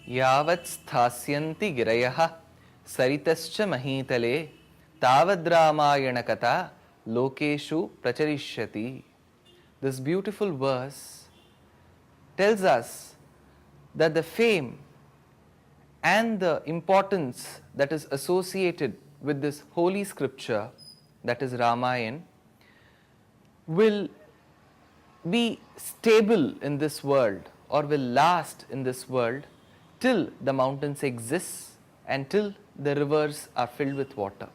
यावत् स्थास्यन्ति गिरयः सरितश्च महीतले तावद्रामायण कथा lokeshu pracharishyati. This beautiful verse tells us that the fame and the importance that is associated with this holy scripture, that is Ramayana, will be stable in this world or will last in this world till the mountains exist and till the rivers are filled with water.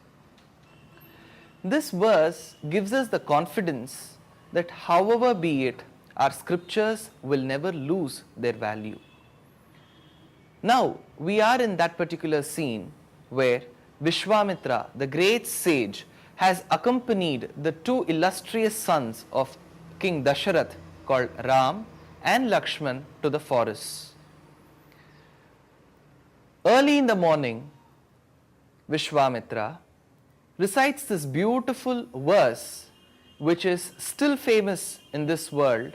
This verse gives us the confidence that however be it, our scriptures will never lose their value. Now, we are in that particular scene where Vishwamitra, the great sage, has accompanied the two illustrious sons of King Dasharath called Ram and Lakshman to the forest. Early in the morning, Vishwamitra recites this beautiful verse which is still famous in this world.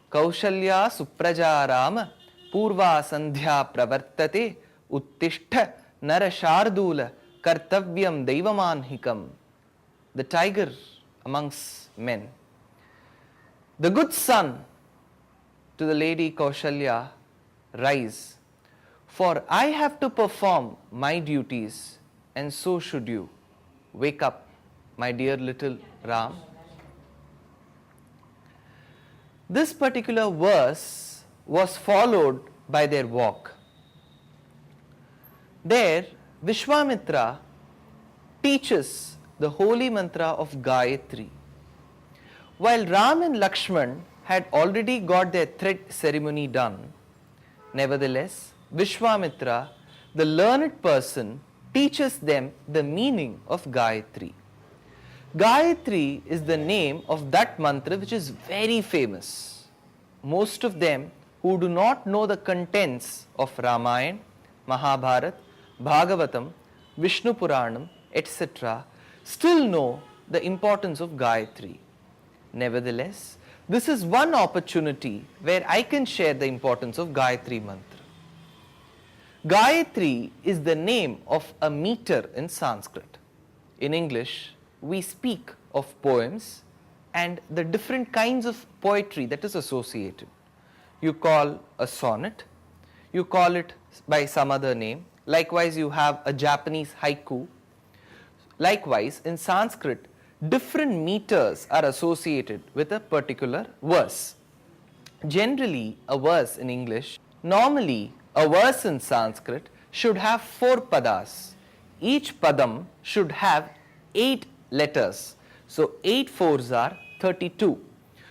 Kaushalya supraja Rama purva sandhya pravartate uttishta nara shardula kartavyam daivamanhikam. The tiger amongst men. The good son to the lady Kaushalya, rise, for I have to perform my duties and so should you. Wake up, my dear little Ram. This particular verse was followed by their walk. There, Vishwamitra teaches the holy mantra of Gayatri. While Ram and Lakshman had already got their thread ceremony done, nevertheless, Vishwamitra, the learned person, teaches them the meaning of Gayatri. Gayatri is the name of that mantra which is very famous. Most of them who do not know the contents of Ramayana, Mahabharata, Bhagavatam, Vishnu Puranam, etc., still know the importance of Gayatri. Nevertheless, this is one opportunity where I can share the importance of Gayatri mantra. Gayatri is the name of a meter in Sanskrit. In English, we speak of poems and the different kinds of poetry that is associated. You call a sonnet, you call it by some other name. Likewise, you have a Japanese haiku. Likewise, in Sanskrit, different meters are associated with a particular verse. Generally, a verse in English, normally a verse in Sanskrit should have 4 padas. Each padam should have 8 letters. So 8 fours are 32.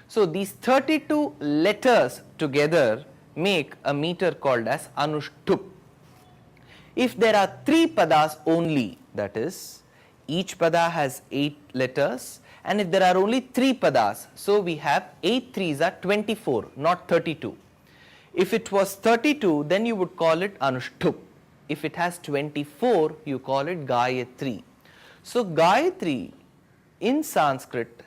So these 32 letters together make a meter called as Anushtup. If there are 3 padas only, that is, each pada has 8 letters, and if there are only 3 padas, so we have 8 threes are 24, not 32. If it was 32, then you would call it Anushtup. If it has 24, you call it Gayatri. So Gayatri in Sanskrit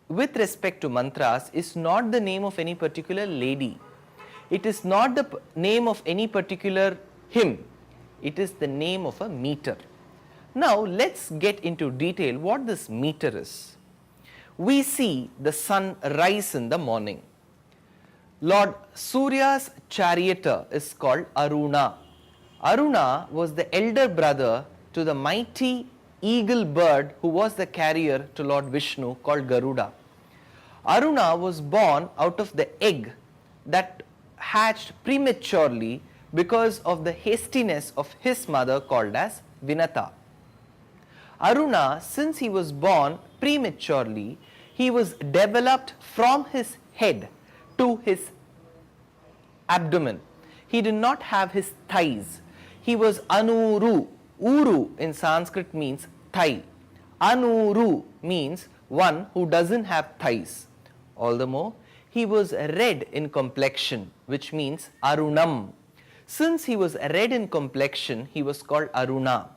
with respect to mantras is not the name of any particular lady. It is not the name of any particular hymn. It is the name of a meter. Now let's get into detail what this meter is. We see the sun rise in the morning. Lord Surya's charioteer is called Aruna. Aruna was the elder brother to the mighty eagle bird who was the carrier to Lord Vishnu called Garuda. Aruna was born out of the egg that hatched prematurely because of the hastiness of his mother called as Vinata. Aruna, since he was born prematurely, he was developed from his head to his abdomen. He did not have his thighs. He was Anuru. Uru in Sanskrit means thigh. Anuru means one who doesn't have thighs. All the more, he was red in complexion, which means Arunam. Since he was red in complexion, he was called Aruna.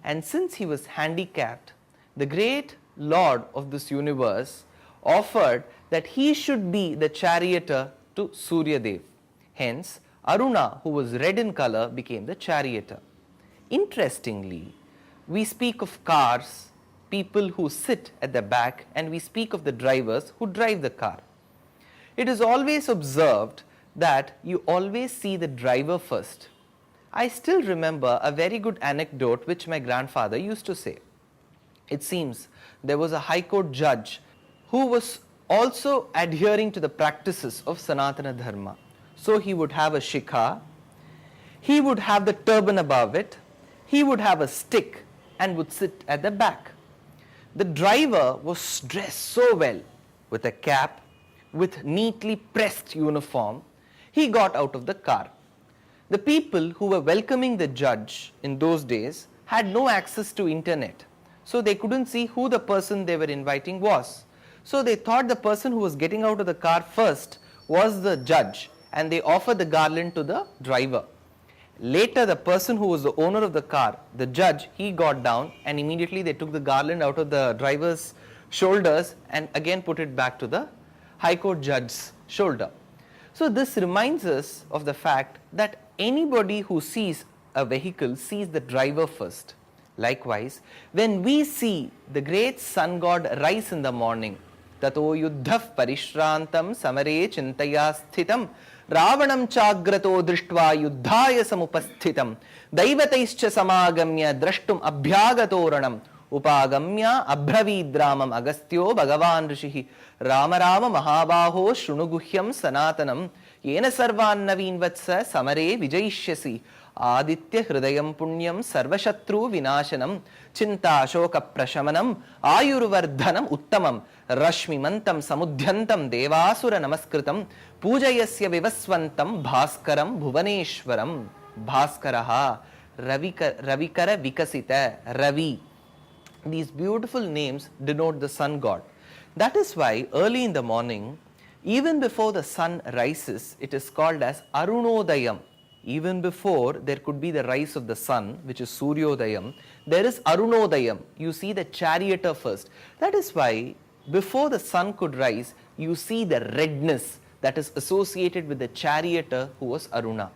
And since he was handicapped, the great Lord of this universe offered that he should be the charioteer to Surya Dev. Hence, Aruna, who was red in color, became the charioteer. Interestingly, we speak of cars, people who sit at the back, and we speak of the drivers who drive the car. It is always observed that you always see the driver first. I still remember a very good anecdote which my grandfather used to say. It seems there was a High Court judge who was also adhering to the practices of Sanatana Dharma. So he would have a shikha, he would have the turban above it, he would have a stick and would sit at the back. The driver was dressed so well with a cap, with neatly pressed uniform. He got out of the car. The people who were welcoming the judge in those days had no access to internet. So they couldn't see who the person they were inviting was. So they thought the person who was getting out of the car first was the judge, and they offered the garland to the driver. Later, the person who was the owner of the car, the judge, he got down and immediately they took the garland out of the driver's shoulders and again put it back to the High Court judge's shoulder. So this reminds us of the fact that anybody who sees a vehicle sees the driver first. Likewise, when we see the great sun god rise in the morning, tato yuddhav parishrantam samare chintaya sthitam ravanam chagrato drishtva yuddhaya samupasthitam daivataischa samagamya drashtum abhyagatoranam upagamya abhravidramam agastyo bhagavan rishihi rama rama mahabaho shrunuguhyam sanatanam yena sarvan naveen vatsa samare vijayishyasi Aditya हृदयं पुण्यं सर्वशत्रु विनाशनं चिंता शोक प्रशमनं आयुर्वर्धनम उत्तमं रश्मिमन्तं समुद्यन्तं देवासुर नमस्कृतं पूजयस्य विवस्वन्तं भास्करं भुवनेश्वरं भास्करः रविकर विकसित Ravi. These beautiful names denote the sun god. That is why early in the morning, even before the sun rises, it is called as Arunodayam. Even before there could be the rise of the sun, which is Suryodayam, there is Arunodayam. You see the charioteer first. That is why before the sun could rise, you see the redness that is associated with the charioteer who was Aruna.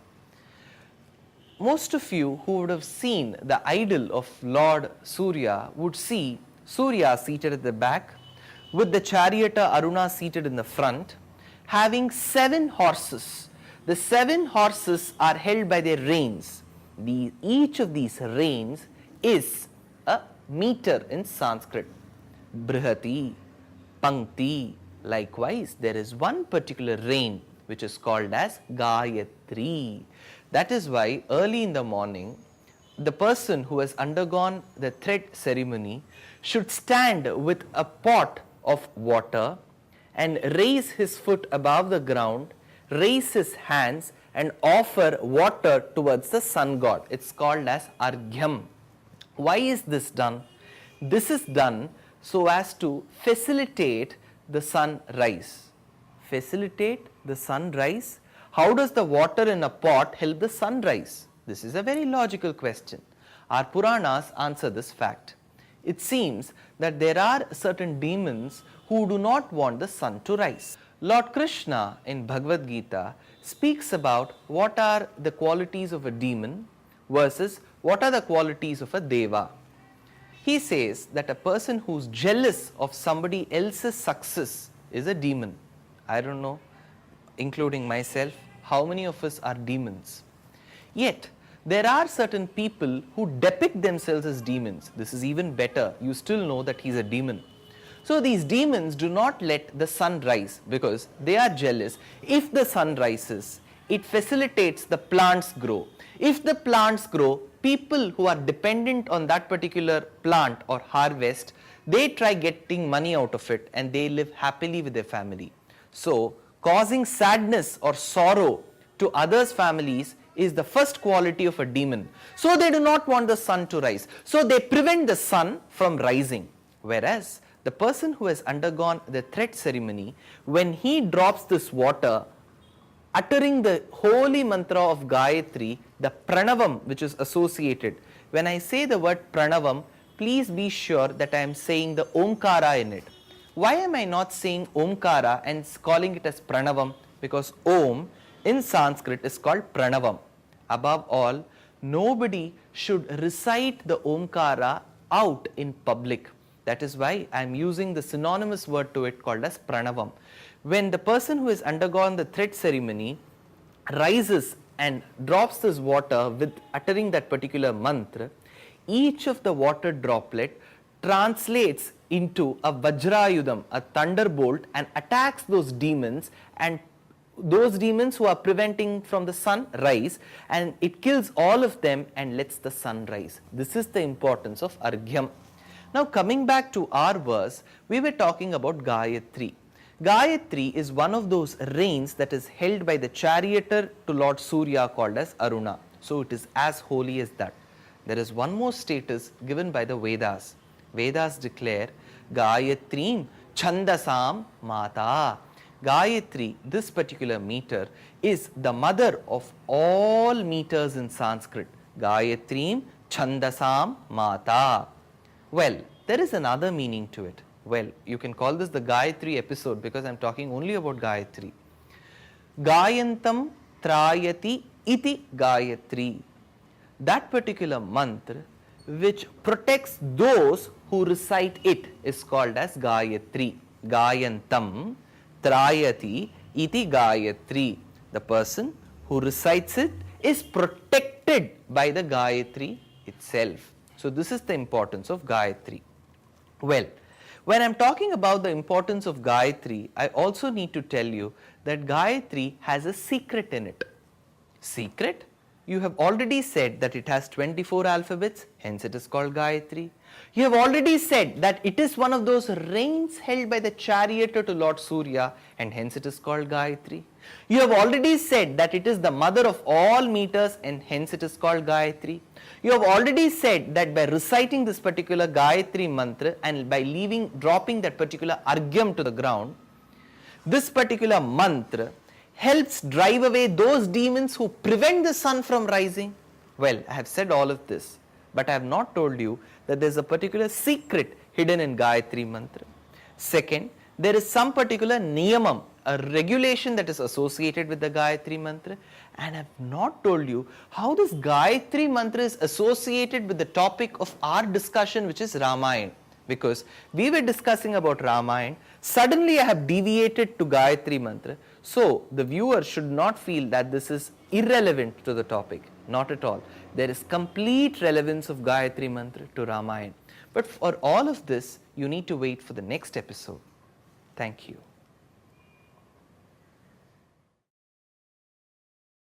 Most of you who would have seen the idol of Lord Surya would see Surya seated at the back, with the charioteer Aruna seated in the front, having 7 horses. The 7 horses are held by their reins. Each of these reins is a meter in Sanskrit. Brihati, Pankti. Likewise, there is one particular rein which is called as Gayatri. That is why early in the morning, the person who has undergone the thread ceremony should stand with a pot of water and raise his foot above the ground, raise his hands and offer water towards the sun god. It's called as Arghyam. Why is this done? This is done so as to facilitate the sunrise. Facilitate the sunrise? How does the water in a pot help the sunrise? This is a very logical question. Our Puranas answer this fact. It seems that there are certain demons who do not want the sun to rise. Lord Krishna in Bhagavad Gita speaks about what are the qualities of a demon versus what are the qualities of a deva. He says that a person who's jealous of somebody else's success is a demon. I don't know, including myself, how many of us are demons. Yet, there are certain people who depict themselves as demons. This is even better. You still know that he's a demon. So these demons do not let the sun rise because they are jealous. If the sun rises, it facilitates the plants grow. If the plants grow, people who are dependent on that particular plant or harvest, they try getting money out of it and they live happily with their family. So causing sadness or sorrow to others' families is the first quality of a demon. So they do not want the sun to rise. So they prevent the sun from rising. Whereas the person who has undergone the thread ceremony, when he drops this water, uttering the holy mantra of Gayatri, the pranavam which is associated. When I say the word pranavam, please be sure that I am saying the omkara in it. Why am I not saying omkara and calling it as pranavam? Because om in Sanskrit is called Pranavam. Above all, nobody should recite the Omkara out in public. That is why I am using the synonymous word to it called as Pranavam. When the person who has undergone the thread ceremony rises and drops this water with uttering that particular mantra, each of the water droplet translates into a Vajrayudham, a thunderbolt, and attacks those demons, and those demons who are preventing from the sun rise, and it kills all of them and lets the sun rise. This is the importance of Arghyam. Now coming back to our verse, we were talking about Gayatri. Gayatri is one of those reins that is held by the charioteer to Lord Surya called as Aruna. So it is as holy as that. There is one more status given by the Vedas. Vedas declare Gayatrim Chandasam Mata. Gayatri, this particular meter, is the mother of all meters in Sanskrit. Gayatrim Chandasam Mata. Well, there is another meaning to it. Well, you can call this the Gayatri episode because I am talking only about Gayatri. Gayantam Trayati Iti Gayatri. That particular mantra which protects those who recite it is called as Gayatri. Gayantam Trayati Iti Gayatri. The person who recites it is protected by the Gayatri itself. So this is the importance of Gayatri. Well, when I am talking about the importance of Gayatri, I also need to tell you that Gayatri has a secret in it. Secret? You have already said that it has 24 alphabets, hence it is called Gayatri. You have already said that it is one of those reins held by the charioteer to Lord Surya, and hence it is called Gayatri. You have already said that it is the mother of all meters, and hence it is called Gayatri. You have already said that by reciting this particular Gayatri mantra and by dropping that particular Arghyam to the ground, this particular mantra helps drive away those demons who prevent the sun from rising. Well, I have said all of this, but I have not told you that there is a particular secret hidden in Gayatri mantra. Second, there is some particular niyamam, a regulation that is associated with the Gayatri mantra, and I have not told you how this Gayatri mantra is associated with the topic of our discussion, which is Ramayana. Because we were discussing about Ramayana, suddenly I have deviated to Gayatri mantra. So the viewer should not feel that this is irrelevant to the topic. Not at all. There is complete relevance of Gayatri mantra to Ramayana. But for all of this, you need to wait for the next episode. Thank you.